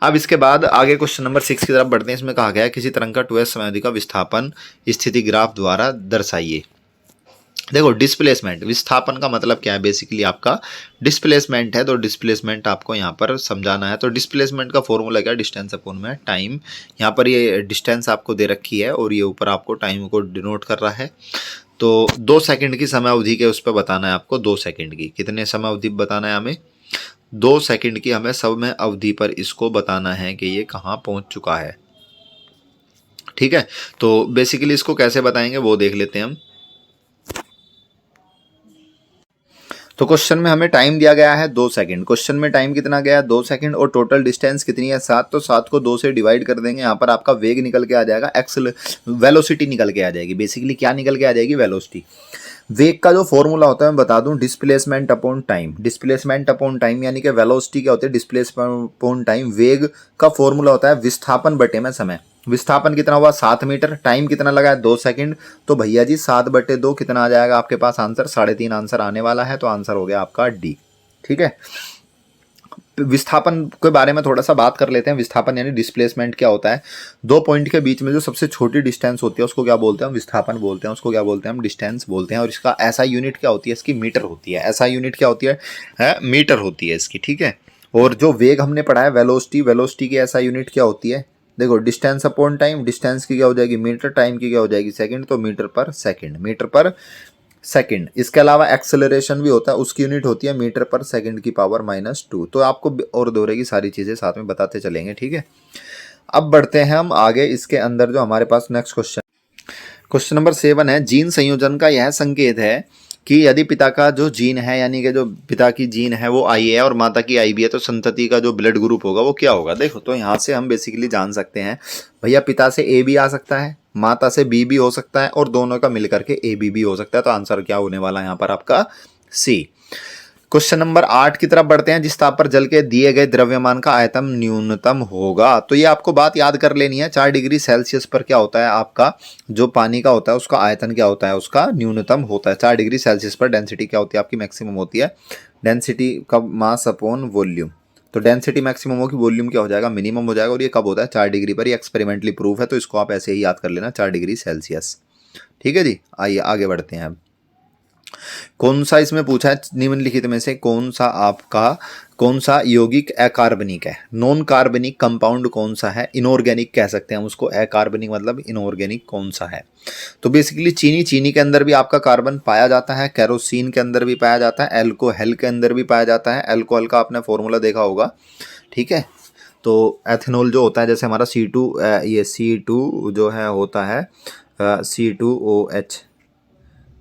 अब इसके बाद आगे क्वेश्चन नंबर 6 की तरफ बढ़ते हैं। इसमें कहा गया है किसी तरंग का 2s समयावधि का विस्थापन स्थिति ग्राफ द्वारा दर्शाइए। देखो डिस्प्लेसमेंट, विस्थापन का मतलब क्या है, बेसिकली आपका डिस्प्लेसमेंट है। तो डिस्प्लेसमेंट आपको यहाँ पर समझाना है। तो डिस्प्लेसमेंट का फॉर्मूला क्या है, डिस्टेंस अपॉन में टाइम। यहाँ पर ये डिस्टेंस आपको दे रखी है और ये ऊपर आपको टाइम को डिनोट कर रहा है। तो 2 सेकंड की समय अवधि के उस पर बताना है आपको, 2 सेकंड की, कितने समय अवधि बताना है हमें, 2 सेकंड की हमें समय अवधि पर इसको बताना है कि ये कहाँ पहुँच चुका है। ठीक है, तो बेसिकली इसको कैसे बताएंगे वो देख लेते हैं हम। तो क्वेश्चन में हमें टाइम दिया गया है 2 सेकंड। क्वेश्चन में टाइम कितना गया है 2 सेकंड, और टोटल डिस्टेंस कितनी है 7। तो 7 को 2 से डिवाइड कर देंगे, यहाँ पर आपका वेग निकल के आ जाएगा, वेलोसिटी निकल के आ जाएगी। बेसिकली क्या निकल के आ जाएगी, वेलोसिटी। वेग का जो फॉर्मूला होता है मैं बता दूं, displacement upon time. Displacement upon time यानी कि वेलोसिटी क्या होती है, डिस्प्लेसमेंट अपॉन टाइम। वेग का फॉर्मूला होता है विस्थापन बटे में समय। विस्थापन कितना हुआ 7 मीटर, टाइम कितना लगा है 2 सेकंड। तो भैया जी 7/2 कितना आ जाएगा आपके पास आंसर, 3.5 आंसर आने वाला है। तो आंसर हो गया आपका डी। ठीक है, विस्थापन के बारे में थोड़ा सा बात कर लेते हैं। विस्थापन यानी डिस्प्लेसमेंट क्या होता है, 2 पॉइंट के बीच में जो सबसे छोटी डिस्टेंस होती है उसको क्या बोलते हैं, विस्थापन बोलते हैं। उसको क्या बोलते हैं, हम डिस्टेंस बोलते हैं। और इसका ऐसा यूनिट क्या होती है, इसकी मीटर होती है। ऐसा यूनिट क्या होती है मीटर होती है इसकी। ठीक है, और जो वेग हमने पढ़ा है वेलोसिटी, वेलोसिटी की ऐसा यूनिट क्या होती है, देखो डिस्टेंस अपॉन टाइम, डिस्टेंस की क्या हो जाएगी मीटर, टाइम की क्या हो जाएगी सेकंड, तो मीटर पर सेकंड, मीटर पर सेकंड। इसके अलावा एक्सेलरेशन भी होता है, उसकी यूनिट होती है मीटर पर सेकंड की पावर -2। तो आपको और दोहरे की सारी चीज़ें साथ में बताते चलेंगे। ठीक है, अब बढ़ते हैं हम आगे। इसके अंदर जो हमारे पास नेक्स्ट क्वेश्चन नंबर 7 है, जीन संयोजन का यह संकेत है कि यदि पिता का जो जीन है, यानी कि जो पिता की जीन है वो आई है और माता की आई भी है, तो संतति का जो ब्लड ग्रुप होगा वो क्या होगा। देखो तो यहाँ से हम बेसिकली जान सकते हैं भैया, पिता से ए भी आ सकता है, माता से बी भी हो सकता है, और दोनों का मिलकर के ए बी भी हो सकता है। तो आंसर क्या होने वाला है यहाँ पर आपका सी। क्वेश्चन नंबर 8 की तरफ बढ़ते हैं। जिस ताप पर जल के दिए गए द्रव्यमान का आयतन न्यूनतम होगा। तो ये आपको बात याद कर लेनी है, 4 डिग्री सेल्सियस पर क्या होता है आपका जो पानी का होता है उसका आयतन क्या होता है, उसका न्यूनतम होता है। 4 डिग्री सेल्सियस पर डेंसिटी क्या होती है आपकी, मैक्सिमम होती है। डेंसिटी का मास अपॉन वॉल्यूम। तो डेंसिटी मैक्सिमम होगी, वॉल्यूम क्या हो जाएगा, मिनिमम हो जाएगा। और ये कब होता है 4 डिग्री पर, ये एक्सपेरिमेंटली प्रूफ है। तो इसको आप ऐसे ही याद कर लेना, 4 डिग्री सेल्सियस। ठीक है जी, आइए आगे बढ़ते हैं। अब कौन सा इसमें पूछा है निम्नलिखित में से कौन सा यौगिक अकार्बनिक है, नॉन कार्बनिक कंपाउंड कौन सा है, इनऑर्गेनिक कह सकते हैं हम उसको, अकार्बनिक मतलब इनऑर्गेनिक कौन सा है। तो बेसिकली चीनी के अंदर भी आपका कार्बन पाया जाता है, केरोसिन के अंदर भी पाया जाता है, एल्कोहल के अंदर भी पाया जाता है। एल्कोहल का आपने फॉर्मूला देखा होगा। ठीक है, तो एथेनॉल जो होता है, जैसे हमारा C2 ये C2 जो है होता है C2OH।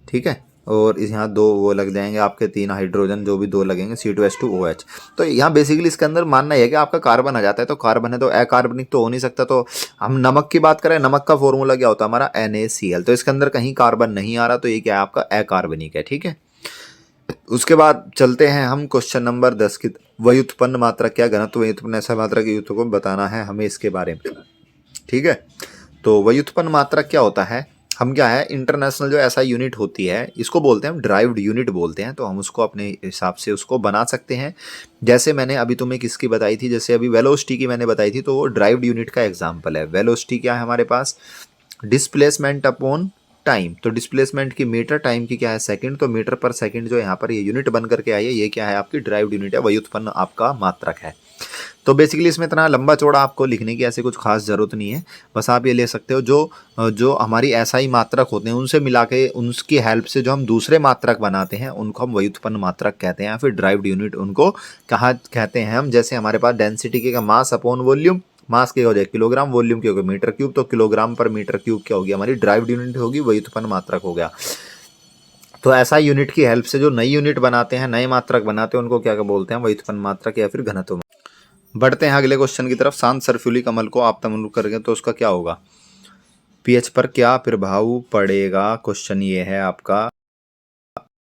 ठीक है, और इस यहाँ 2 वो लग जाएंगे आपके, 3 हाइड्रोजन जो भी 2 लगेंगे, C2H2OH। तो यहाँ बेसिकली इसके अंदर मानना है कि आपका कार्बन आ जाता है, तो कार्बन है तो अकार्बनिक तो हो नहीं सकता। तो हम नमक की बात करें, नमक का फॉर्मूला क्या होता है हमारा, NaCl। तो इसके अंदर कहीं कार्बन नहीं आ रहा, तो ये क्या है आपका अकार्बनिक है, ठीक है। उसके बाद चलते हैं हम क्वेश्चन नंबर 10 की। व्युत्पन्न मात्रक क्या, घनत्व व्युत्पन्न ऐसा मात्रक युत्व को बताना है हमें इसके बारे में, ठीक है। तो व्युत्पन्न मात्रक क्या होता है, हम क्या है इंटरनेशनल जो ऐसा यूनिट होती है इसको बोलते हैं हम ड्राइव्ड यूनिट बोलते हैं। तो हम उसको अपने हिसाब से उसको बना सकते हैं। जैसे मैंने अभी तुम्हें किसकी बताई थी, जैसे अभी वेलोसिटी की मैंने बताई थी, तो वो ड्राइव्ड यूनिट का एग्जाम्पल है। वेलोसिटी क्या है हमारे पास, डिस्प्लेसमेंट अपॉन टाइम। तो डिस्प्लेसमेंट की मीटर, टाइम की क्या है सेकंड। तो मीटर पर सेकंड जो यहाँ पर ये यूनिट बन करके आई है, ये क्या है आपकी ड्राइव्ड यूनिट है, व्युत्पन्न आपका मात्रक है। तो बेसिकली इसमें इतना लंबा चौड़ा आपको लिखने की ऐसे कुछ खास जरूरत नहीं है। बस आप ये ले सकते हो जो जो हमारी एसआई मात्रक होते हैं उनसे मिला के उनकी हेल्प से जो हम दूसरे मात्रक बनाते हैं उनको हम व्युत्पन्न मात्रक कहते हैं, या फिर ड्राइव्ड यूनिट उनको कहा कहते हैं हम। जैसे हमारे पास डेंसिटी के मास अपॉन वॉल्यूम, मास के हो जाए किलोग्राम, वॉल्यूम के हो गया मीटर क्यूब, तो किलोग्राम पर मीटर क्यूब क्या होगी हमारी ड्राइव्ड यूनिट होगी, व्युत्पन्न मात्रक हो गया। तो ऐसा यूनिट की हेल्प से जो नई यूनिट बनाते हैं, नए मात्रक बनाते हैं, उनको क्या बोलते हैं, व्युत्पन्न मात्रक या फिर घनत्व। बढ़ते हैं अगले क्वेश्चन की तरफ। शांत सल्फ्यूरिक अम्ल को आप तमलुक करेंगे तो उसका क्या होगा, पीएच पर क्या प्रभाव पड़ेगा, क्वेश्चन ये है आपका।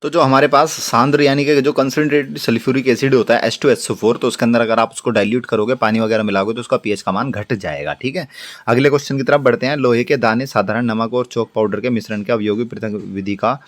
तो जो हमारे पास सांद्र यानी कि जो कंसंट्रेटेड सल्फ्यूरिक एसिड होता है H2SO4, तो उसके अंदर अगर आप उसको डाइल्यूट करोगे, पानी वगैरह मिलाओगे, तो उसका पीएच का मान घट जाएगा, ठीक है। अगले क्वेश्चन की तरफ बढ़ते हैं। लोहे के दाने साधारण नमक और चौक पाउडर के मिश्रण के अवयवी पृथक विधि का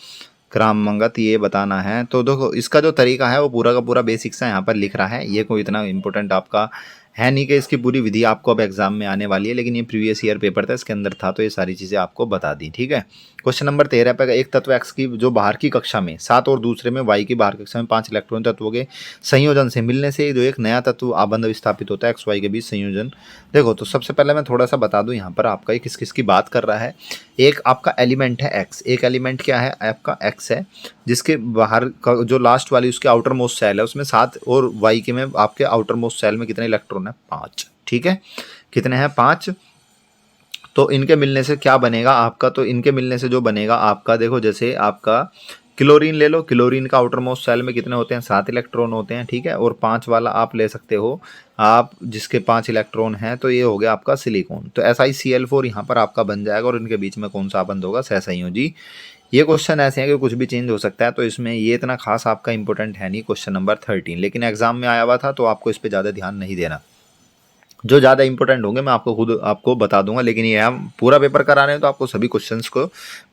क्रमांगत ये बताना है। तो देखो इसका जो तरीका है वो पूरा का पूरा बेसिक सा यहाँ पर लिख रहा है, ये कोई इतना इंपॉर्टेंट आपका है नहीं कि इसकी पूरी विधि आपको अब एग्जाम में आने वाली है, लेकिन ये प्रीवियस ईयर पेपर था इसके अंदर था, तो ये सारी चीज़ें आपको बता दी, ठीक है। क्वेश्चन नंबर 13 पे, एक तत्व एक्स की जो बाहर की कक्षा में 7 और दूसरे में वाई की बाहर कक्षा में 5 इलेक्ट्रॉन तत्वों के संयोजन से मिलने से जो एक नया तत्व आबंध स्थापित होता है एक्स वाई के बीच संयोजन। देखो तो सबसे पहले मैं थोड़ा सा बता दूं यहाँ पर आपका किस किस की बात कर रहा है। एक आपका एलिमेंट है एक्स, एक एलिमेंट क्या है आपका एक्स है, जिसके बाहर का जो लास्ट वाली उसके आउटर मोस्ट सेल है उसमें 7 और वाई के में आपके आउटर मोस्ट सेल में कितने इलेक्ट्रॉन है, 5, ठीक है। कितने हैं, 5। तो इनके मिलने से क्या बनेगा आपका, तो इनके मिलने से जो बनेगा आपका, देखो जैसे आपका क्लोरीन ले लो, क्लोरीन का आउटर मोस्ट सेल में कितने होते हैं, 7 इलेक्ट्रॉन होते हैं, ठीक है। और 5 वाला आप ले सकते हो आप जिसके 5 इलेक्ट्रॉन हैं, तो ये हो गया आपका सिलिकॉन। तो SiCl4 यहाँ पर आपका बन जाएगा, और इनके बीच में कौन सा बंद होगा, सहसंयोजी। ये क्वेश्चन ऐसे हैं कि कुछ भी चेंज हो सकता है, तो इसमें ये इतना खास आपका इंपॉर्टेंट है नहीं क्वेश्चन नंबर 13, लेकिन एग्जाम में आया हुआ था तो आपको इस पर ज़्यादा ध्यान नहीं देना। जो ज़्यादा इंपॉर्टेंट होंगे मैं आपको खुद आपको बता दूंगा, लेकिन ये हम पूरा पेपर करा रहे हैं तो आपको सभी क्वेश्चंस को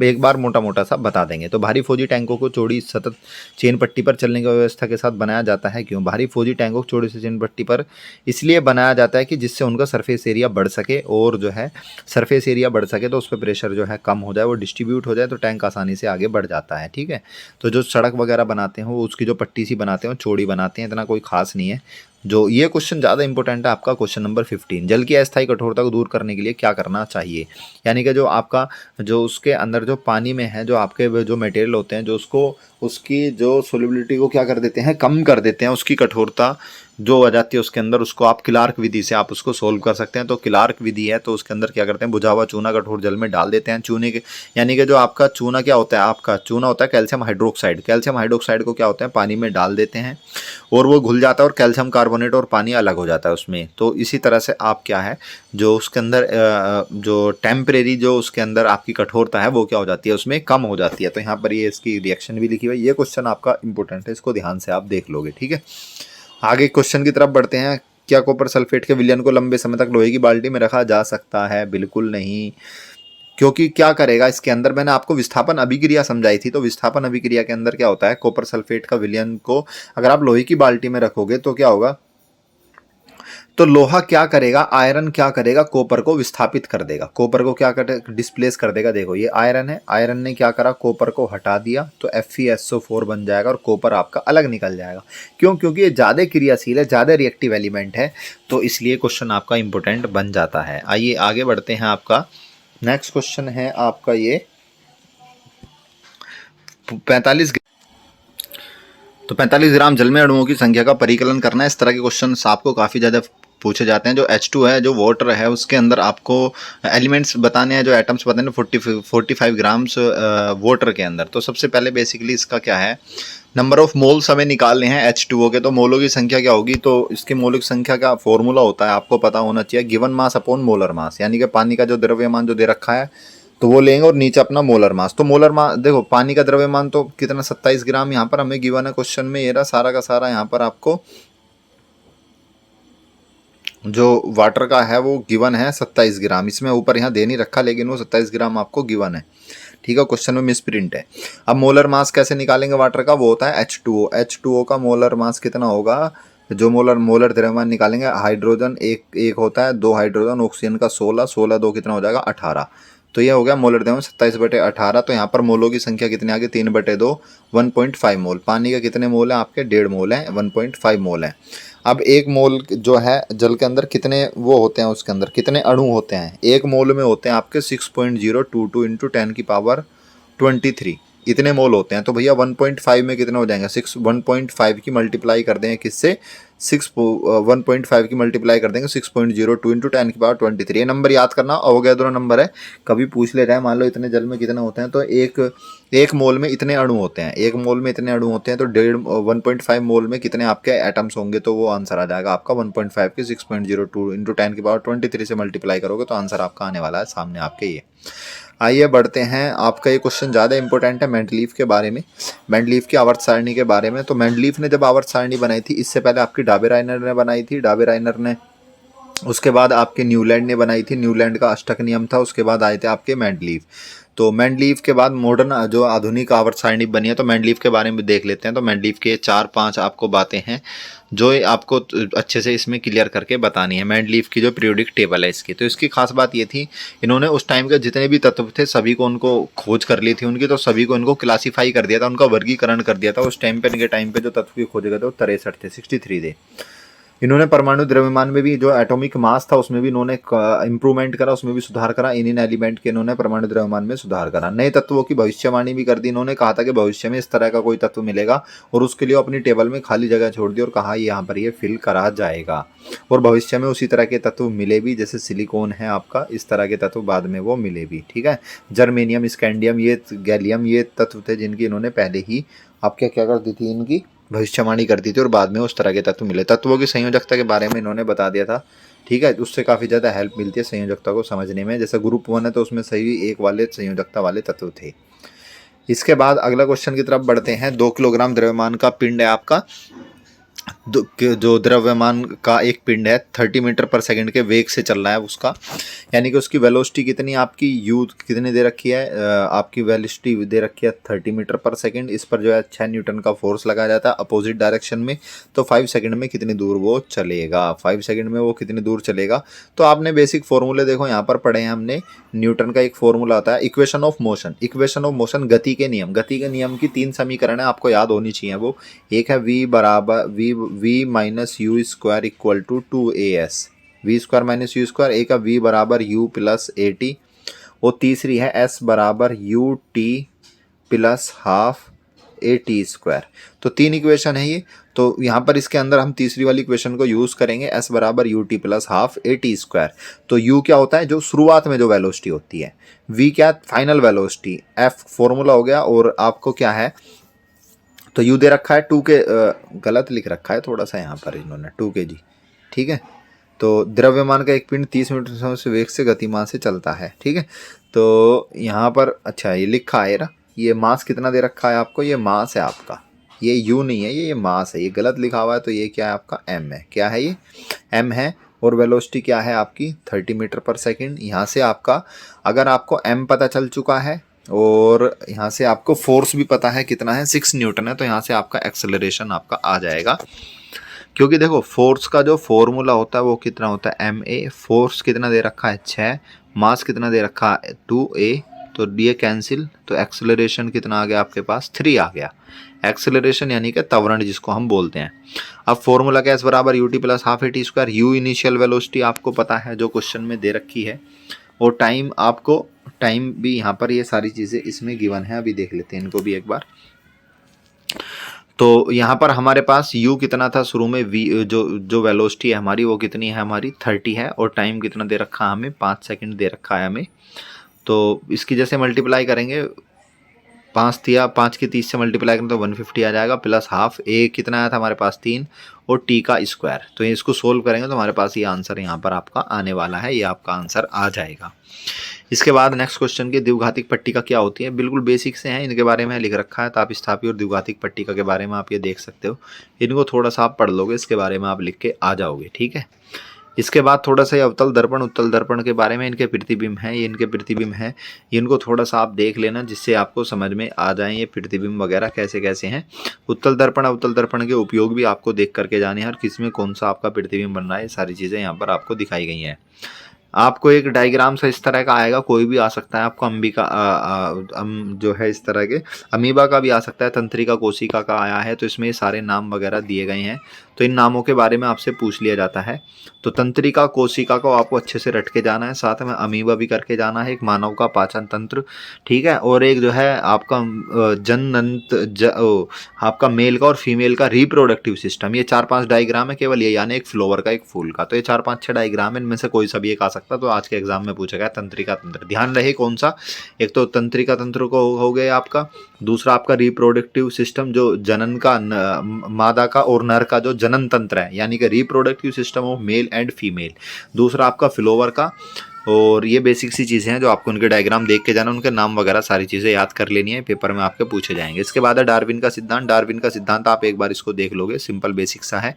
एक बार मोटा मोटा सा बता देंगे। तो भारी फौजी टैंकों को चौड़ी सतत चेन पट्टी पर चलने की व्यवस्था के साथ बनाया जाता है, क्यों। भारी फौजी टैंकों को चौड़ी से चेन पट्टी पर इसलिए बनाया जाता है कि जिससे उनका सरफेस एरिया बढ़ सके, और जो है सरफेस एरिया बढ़ सके तो उस पर प्रेशर जो है कम हो जाए, वो डिस्ट्रीब्यूट हो जाए, तो टैंक आसानी से आगे बढ़ जाता है, ठीक है। तो जो सड़क वगैरह बनाते हैं वो उसकी जो पट्टी सी बनाते हैं वो चौड़ी बनाते हैं, इतना कोई खास नहीं है। जो ये क्वेश्चन ज़्यादा इंपॉर्टेंट है आपका क्वेश्चन नंबर 15, जल की अस्थायी कठोरता को दूर करने के लिए क्या करना चाहिए। यानी कि जो आपका जो उसके अंदर जो पानी में है, जो आपके जो मटेरियल होते हैं, जो उसको उसकी जो सोलिबिलिटी को क्या कर देते हैं, कम कर देते हैं, उसकी कठोरता जो आ जाती है उसके अंदर, उसको आप क्लार्क विधि से आप उसको सोल्व कर सकते हैं। तो क्लार्क विधि है, तो उसके अंदर क्या करते हैं, बुझा हुआ चूना कठोर जल में डाल देते हैं। चूने के यानी कि जो आपका चूना क्या होता है, आपका चूना होता है कैल्शियम हाइड्रोक्साइड, कैल्शियम हाइड्रोक्साइड को क्या होता है पानी में डाल देते हैं, और वो घुल जाता है, और कैल्शियम कार्बोनेट और पानी अलग हो जाता है उसमें। तो इसी तरह से आप क्या है जो उसके अंदर जो टेम्परेरी जो उसके अंदर आपकी कठोरता है वो क्या हो जाती है, उसमें कम हो जाती है। तो यहाँ पर ये इसकी रिएक्शन भी लिखी हुई है। ये क्वेश्चन आपका इंपॉर्टेंट है, इसको ध्यान से आप देख लोगे, ठीक है। आगे क्वेश्चन की तरफ बढ़ते हैं। क्या कॉपर सल्फेट के विलयन को लंबे समय तक लोहे की बाल्टी में रखा जा सकता है, बिल्कुल नहीं। क्योंकि क्या करेगा इसके अंदर, मैंने आपको विस्थापन अभिक्रिया समझाई थी, तो विस्थापन अभिक्रिया के अंदर क्या होता है, कॉपर सल्फेट का विलयन को अगर आप लोहे की बाल्टी में रखोगे तो क्या होगा, तो लोहा क्या करेगा, आयरन क्या करेगा, कॉपर को विस्थापित कर देगा, कॉपर को क्या कर डिस्प्लेस कर देगा। देखो ये आयरन है, आयरन ने क्या करा, कॉपर को हटा दिया, तो FeSO4 बन जाएगा, और कॉपर आपका अलग निकल जाएगा। क्यों, क्योंकि ये ज़्यादा क्रियाशील है, ज़्यादा रिएक्टिव एलिमेंट है, तो इसलिए क्वेश्चन आपका इंपॉर्टेंट बन जाता है। आइए आगे बढ़ते हैं। आपका नेक्स्ट क्वेश्चन है आपका ये 45। तो 45 ग्राम जल में अणुओं की संख्या का परिकलन करना है। इस तरह के क्वेश्चन आपको काफ़ी ज़्यादा पूछे जाते हैं। जो H2 है, जो वाटर है, उसके अंदर आपको एलिमेंट्स बताने हैं, जो एटम्स बताने हैं 45 ग्राम्स वाटर के अंदर। तो सबसे पहले बेसिकली इसका क्या है, नंबर ऑफ मोल्स हमें निकालने हैं H2O के। तो मोलों की संख्या क्या होगी, तो इसकी मौलिक संख्या का फॉर्मूला होता है, आपको पता होना चाहिए, given mass upon molar mass. यानी कि पानी का जो द्रव्यमान जो दे रखा है तो वो लेंगे और नीचे अपना मोलर मास। तो मोलर मास देखो, पानी का द्रव्यमान तो कितना 27 ग्राम यहाँ पर हमें गिवन है क्वेश्चन में। ये रहा सारा का सारा यहाँ पर आपको जो वाटर का है वो गिवन है 27 ग्राम। इसमें ऊपर यहाँ दे नहीं रखा, लेकिन वो 27 ग्राम आपको गिवन है। ठीक है, क्वेश्चन में मिस प्रिंट है। अब मोलर मास कैसे निकालेंगे वाटर का, वो होता है H2O। H2O का मोलर मास कितना होगा, जो मोलर द्रव्यमान निकालेंगे, हाइड्रोजन एक होता है, 2 हाइड्रोजन, ऑक्सीजन का 16, 16 2 कितना हो जाएगा 18। तो ये हो गया मोलर द्रव्यमान 27/18। तो यहाँ पर मोलों की संख्या कितनी आ गई, 3/2, 1.5 मोल। पानी के कितने मोल हैं आपके, 1.5 मोल हैं, 1.5 मोल है। अब एक मोल जो है जल के अंदर कितने वो होते हैं, उसके अंदर कितने अणु होते हैं, एक मोल में होते हैं आपके 6.022 इंटू 10⁻23, इतने मोल होते हैं। तो भैया 1.5 में कितने हो जाएंगे, 1.5 की मल्टीप्लाई कर देंगे किससे, 1.5 की मल्टीप्लाई कर देंगे 6.02 इंटू 10⁻23। ये नंबर याद करना, अवोगाद्रो नंबर है, कभी पूछ ले जाए, मान लो इतने जल में कितने होते हैं, तो एक मोल में इतने अणु होते हैं, एक मोल में इतने अणु होते हैं, तो 1.5 मोल में कितने आपके एटम्स होंगे, तो वो आंसर आ जाएगा आपका 1.5 की 6.02 इंटू 10⁻23 से मल्टीप्लाई करोगे तो आंसर आपका आने वाला है सामने आपके ये। आइए बढ़ते हैं, आपका ये क्वेश्चन ज़्यादा इंपॉर्टेंट है मेंडलीफ के बारे में, मेंडलीफ की आवर्त सारणी के बारे में। तो मेंडलीफ ने जब आवर्त सारणी बनाई थी, इससे पहले आपकी डाबेराइनर ने बनाई थी, डाबेराइनर ने, उसके बाद आपके न्यूलैंड ने बनाई थी, न्यूलैंड का अष्टक नियम था, उसके बाद आए थे आपके मेंडलीफ। तो मेंडलीफ के बाद मॉडर्न जो आधुनिक आवर्त सारणी बनी है, तो मेंडलीफ के बारे में देख लेते हैं। तो मेंडलीफ के 4-5 आपको बातें हैं जो आपको अच्छे से इसमें क्लियर करके बतानी है। मेंडलीफ की जो पीरियोडिक टेबल है इसकी, तो इसकी खास बात ये थी, इन्होंने उस टाइम के जितने भी तत्व थे सभी को उनको खोज कर ली थी उनकी, तो सभी को इनको क्लासीफाई कर दिया था, उनका वर्गीकरण कर दिया था। उस टाइम पे, इनके टाइम पे जो तत्व की खोजे गए थे वो 63 थे, 63 थे। इन्होंने परमाणु द्रव्यमान में भी, जो एटॉमिक मास था उसमें भी इन्होंने इंप्रूवमेंट करा, उसमें भी सुधार करा। इन एलिमेंट के इन्होंने परमाणु द्रव्यमान में सुधार करा। नए तत्वों की भविष्यवाणी भी कर दी इन्होंने, कहा था कि भविष्य में इस तरह का कोई तत्व मिलेगा, और उसके लिए अपनी टेबल में खाली जगह छोड़ दी और कहा यहाँ पर ये फिल करा जाएगा। और भविष्य में उसी तरह के तत्व मिले भी, जैसे सिलिकॉन है आपका, इस तरह के तत्व बाद में वो मिले भी। ठीक है, जर्मेनियम, स्कैंडियम, ये गैलियम, ये तत्व थे जिनकी इन्होंने पहले ही आपके क्या कर दी थी, इनकी भविष्यवाणी कर दी थी, और बाद में उस तरह के तत्व मिले। तत्वों की संयोजकता के बारे में इन्होंने बता दिया था। ठीक है, उससे काफ़ी ज़्यादा हेल्प मिलती है संयोजकता को समझने में। जैसे ग्रुप 1 है तो उसमें सही एक वाले संयोजकता वाले तत्व थे। इसके बाद अगला क्वेश्चन की तरफ बढ़ते हैं। 2 किलोग्राम द्रव्यमान का पिंड है आपका, जो द्रव्यमान का एक पिंड है 30 मीटर पर सेकंड के वेग से चल रहा है उसका, यानी कि उसकी वेलोसिटी कितनी, आपकी यू कितनी दे रखी है, आपकी वेलोसिटी दे रखी है 30 मीटर पर सेकंड। इस पर जो है 6 न्यूटन का फोर्स लगाया जाता है अपोजिट डायरेक्शन में। तो 5 सेकंड में कितनी दूर वो चलेगा, 5 सेकंड में वो कितनी दूर चलेगा। तो आपने बेसिक फॉर्मूले देखो यहाँ पर पढ़े हैं हमने। न्यूटन का एक फॉर्मूला आता है equation of motion, equation of motion, गति के नियम। गति के नियम की 3 समीकरण है, आपको याद होनी चाहिए। वो एक है v बराबर v माइनस U square equal to 2as, V square minus U square. एक है v बराबर u प्लस ए टी, और तीसरी है s बराबर U T plus half A T square. तो 3 इक्वेशन है ये। तो यहाँ पर इसके अंदर हम तीसरी वाली इक्वेशन को यूज़ करेंगे, s बराबर U T plus half A T square. तो u क्या होता है, जो शुरुआत में जो वेलोसिटी होती है, v क्या फाइनल वेलोसिटी, f फॉर्मूला हो गया, और आपको क्या है, तो u दे रखा है 2 के, गलत लिख रखा है थोड़ा सा यहाँ पर इन्होंने 2 kg। ठीक है, तो द्रव्यमान का एक पिंड 30 मीटर से वेग से गतिमान से चलता है। ठीक है, तो यहाँ पर अच्छा ये लिखा है ना, ये मास कितना दे रखा है आपको, ये मास है आपका, ये u नहीं है, ये मास है, ये गलत लिखा हुआ है। तो ये क्या है आपका m है, क्या है ये m है। और वेलोसिटी क्या है आपकी 30 मीटर पर सेकंड। यहाँ से आपका, अगर आपको m पता चल चुका है और यहाँ से आपको फोर्स भी पता है कितना है, 6 न्यूटन है, तो यहाँ से आपका एक्सेलरेशन आपका आ जाएगा। क्योंकि देखो फोर्स का जो फॉर्मूला होता है वो कितना होता है ma, फोर्स कितना दे रखा है 6, मास कितना दे रखा है 2a, तो ये कैंसिल, तो एक्सेलरेशन कितना आ गया आपके पास 3 आ गया। एक्सेलरेशन यानी कि त्वरण जिसको हम बोलते हैं। अब फॉर्मूला क्या है, s बराबर U T plus half A T square. You initial velocity आपको पता है जो क्वेश्चन में दे रखी है, और टाइम आपको, टाइम भी यहाँ पर ये सारी चीज़ें इसमें गिवन है, अभी देख लेते हैं इनको भी एक बार। तो यहाँ पर हमारे पास u कितना था शुरू में, v जो वेलोसिटी है हमारी वो कितनी है हमारी 30 है, और टाइम कितना दे रखा है हमें 5 सेकंड दे रखा है हमें। तो इसकी जैसे मल्टीप्लाई करेंगे 5 की 30 से मल्टीप्लाई करें तो 150 आ जाएगा, प्लस हाफ a कितना आया था हमारे पास 3 और t का स्क्वायर। तो ये इसको सोल्व करेंगे तो हमारे पास ये आंसर यहाँ पर आपका आने वाला है, ये आपका आंसर आ जाएगा। इसके बाद नेक्स्ट क्वेश्चन की द्विघातिक पट्टिका क्या होती है, बिल्कुल बेसिक से हैं, इनके बारे में लिख रखा है। तापस्थापी और द्विघातिक पट्टिका के बारे में आप ये देख सकते हो, इनको थोड़ा सा आप पढ़ लोगे, इसके बारे में आप लिख के आ जाओगे, ठीक है। इसके बाद थोड़ा सा ये अवतल दर्पण उत्तल दर्पण के बारे में, इनके प्रतिबिंब हैं, ये इनके प्रतिबिंब हैं, इनको थोड़ा सा आप देख लेना जिससे आपको समझ में आ जाए ये प्रतिबिंब वगैरह कैसे कैसे हैं। उत्तल दर्पण अवतल दर्पण के उपयोग भी आपको देख करके जाने हैं, और किस में कौन सा आपका प्रतिबिंब बन रहा है, सारी चीज़ें यहाँ पर आपको दिखाई गई हैं। आपको एक डायग्राम सा इस तरह का आएगा, कोई भी आ सकता है आपको, अंबिका जो है इस तरह के, अमीबा का भी आ सकता है, तंत्रिका कोशिका का आया है। तो इसमें ये सारे नाम वगैरह दिए गए हैं, तो इन नामों के बारे में आपसे पूछ लिया जाता है। तो तंत्रिका कोशिका को आपको अच्छे से रट के जाना है, साथ में अमीबा भी करके जाना है, एक मानव का पाचन तंत्र, ठीक है, और एक जो है आपका आपका मेल का और फीमेल का रिप्रोडक्टिव सिस्टम। ये 4-5 डायग्राम है केवल ये, यानी एक फ्लावर का एक फूल का। तो ये 4-5-6 डायग्राम है, इनमें से कोई सा भी एक आ सकता है। तो आज के एग्जाम में पूछा गया तंत्रिका तंत्र, ध्यान रहे कौन सा, एक तो तंत्रिका तंत्र को हो गया आपका, दूसरा आपका रिप्रोडक्टिव सिस्टम जो जनन का मादा का और नर का जो जनन तंत्र है, यानी कि reproductive system of male and female, दूसरा आपका फ्लावर का। और ये बेसिक सी चीज़ें हैं जो आपको उनके डायग्राम देख के जाना, उनके नाम वगैरह सारी चीज़ें याद कर लेनी है, पेपर में आपके पूछे जाएंगे। इसके बाद है डार्विन का सिद्धांत। डार्विन का सिद्धांत आप एक बार इसको देख लोगे, सिंपल बेसिक सा है,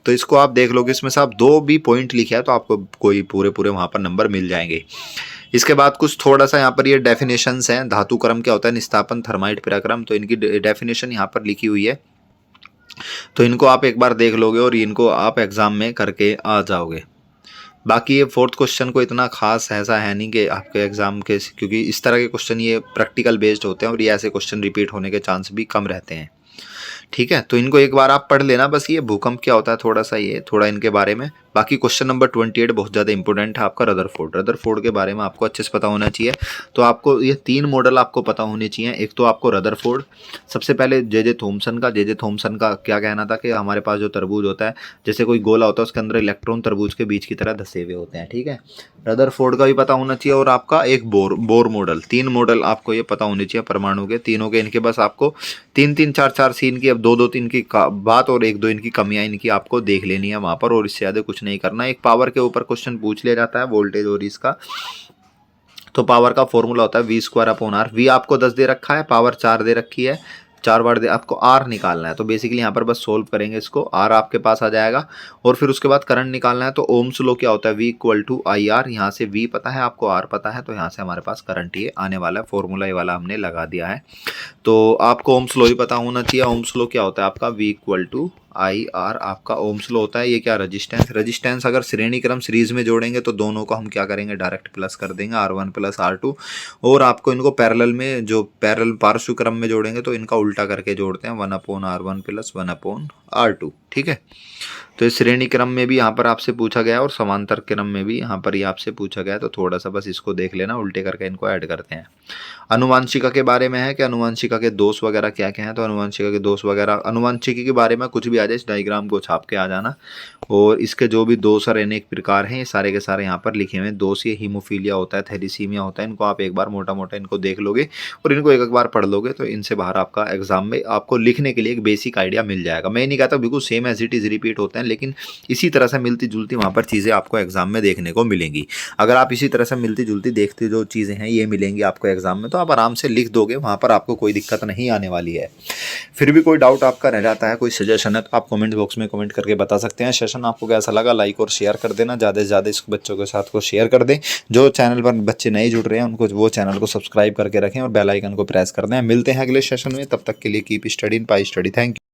तो इसको आप देख लोगे। इसमें से आप 2 भी पॉइंट लिखे हैं तो आपको कोई पूरे वहाँ पर नंबर मिल जाएंगे। इसके बाद कुछ थोड़ा सा यहाँ पर ये डेफिनेशंस हैं। धातु क्रम क्या होता है, निस्तापन, थर्माइट, पराक्रम, तो इनकी डेफिनेशन यहाँ पर लिखी हुई है, तो इनको आप एक बार देख लोगे और इनको आप एग्जाम में करके आ जाओगे। बाकी ये 4th क्वेश्चन को इतना खास ऐसा है नहीं कि आपके एग्जाम के, क्योंकि इस तरह के क्वेश्चन ये प्रैक्टिकल बेस्ड होते हैं और ये ऐसे क्वेश्चन रिपीट होने के चांस भी कम रहते हैं, ठीक है। तो इनको एक बार आप पढ़ लेना बस। ये भूकंप क्या होता है थोड़ा सा, ये थोड़ा इनके बारे में। बाकी क्वेश्चन नंबर 28 बहुत ज़्यादा इंपॉर्टेंट है आपका, रदरफोर्ड। रदरफोर्ड के बारे में आपको अच्छे से पता होना चाहिए। तो आपको ये 3 मॉडल आपको पता होने चाहिए। एक तो आपको रदरफोर्ड, सबसे पहले जे थॉमसन का क्या कहना था कि हमारे पास जो तरबूज होता है, जैसे कोई गोला होता है उसके अंदर इलेक्ट्रॉन तरबूज के बीच की तरह धसे हुए होते हैं, ठीक है। रदरफोर्ड का भी पता होना चाहिए, और आपका एक बोर मॉडल। 3 मॉडल आपको ये पता होने चाहिए परमाणु के, तीनों के। इनके बस आपको 3-3, 4-4 सी इनकी, अब 2-2 3 की बात और 1-2 इनकी कमियां इनकी आपको देख लेनी है वहाँ पर, और इससे ज़्यादा कुछ नहीं करना। एक पावर के ऊपर क्वेश्चन पूछ लिया जाता है, वोल्टेज और इसका। तो पावर का फॉर्मूला होता है V²/R। V आपको 10 दे रखा है, पावर 4 दे रखी है, 4 बार दे, आपको R निकालना है। तो बेसिकली यहाँ पर बस सोल्व करेंगे इसको, R आपके पास आ जाएगा। और फिर उसके बाद करंट निकालना है, तो ओम्स लॉ क्या होता है, V=IR। यहाँ से V पता है आपको, R पता है, तो यहाँ से हमारे पास करंट ये आने वाला है। फॉर्मूला ये वाला हमने लगा दिया है। तो आपको ओम्स लॉ ही पता होना चाहिए। ओम्स लॉ क्या होता है आपका, V=IR आपका ओम्स लॉ होता है। ये क्या, रजिस्टेंस अगर श्रेणी क्रम सीरीज में जोड़ेंगे तो दोनों को हम क्या करेंगे, डायरेक्ट प्लस कर देंगे, R1 + R2। और आपको इनको पैरेलल में, जो पैरेलल पार्श्व क्रम में जोड़ेंगे तो इनका उल्टा करके जोड़ते हैं, 1/R1 + 1/R2, ठीक है। तो इस श्रेणी क्रम में भी यहाँ पर आपसे पूछा गया और समांतर क्रम में भी यहाँ पर ये आपसे पूछा गया, तो थोड़ा सा बस इसको देख लेना, उल्टे करके इनको ऐड करते हैं। अनुवांशिका के बारे में है कि अनुवांशिका के दोष वगैरह क्या क्या हैं, तो अनुवांशिका के दोष वगैरह, अनुवांशिकी के बारे में कुछ भी आ जाए इस डायग्राम को छाप के आ जाना। और इसके जो भी दोष और अनेक प्रकार हैं, ये सारे के सारे यहाँ पर लिखे हुए हैं। दोष ये हीमोफीलिया होता है, थैलीसीमिया होता है, इनको आप एक बार मोटा मोटा इनको देख लोगे और इनको एक बार पढ़ लोगे तो इनसे बाहर आपका एग्जाम में आपको लिखने के लिए एक बेसिक आइडिया मिल जाएगा। मैं नहीं कहता बिल्कुल same as it is repeat होते हैं, लेकिन इसी तरह से मिलती जुलती वहाँ पर चीज़ें आपको एग्जाम में देखने को मिलेंगी। अगर आप इसी तरह से मिलती जुलती देखते जो चीज़ें हैं ये मिलेंगी आपको एग्जाम में, तो आप आराम से लिख दोगे, वहाँ पर आपको कोई दिक्कत नहीं आने वाली है। फिर भी कोई डाउट आपका रह जाता है, कोई सजेशन है, तो आप कमेंट बॉक्स में कमेंट करके बता सकते हैं। सेशन आपको कैसा लगा, लाइक और शेयर कर देना, ज़्यादा से ज़्यादा इस बच्चों के साथ को शेयर कर दें। जो चैनल पर बच्चे नए जुड़ रहे हैं उनको वो चैनल को सब्सक्राइब करके रखें और बेल आइकन को प्रेस कर दें। मिलते हैं अगले सेशन में, तब तक के लिए keep study in pi study. Thank you.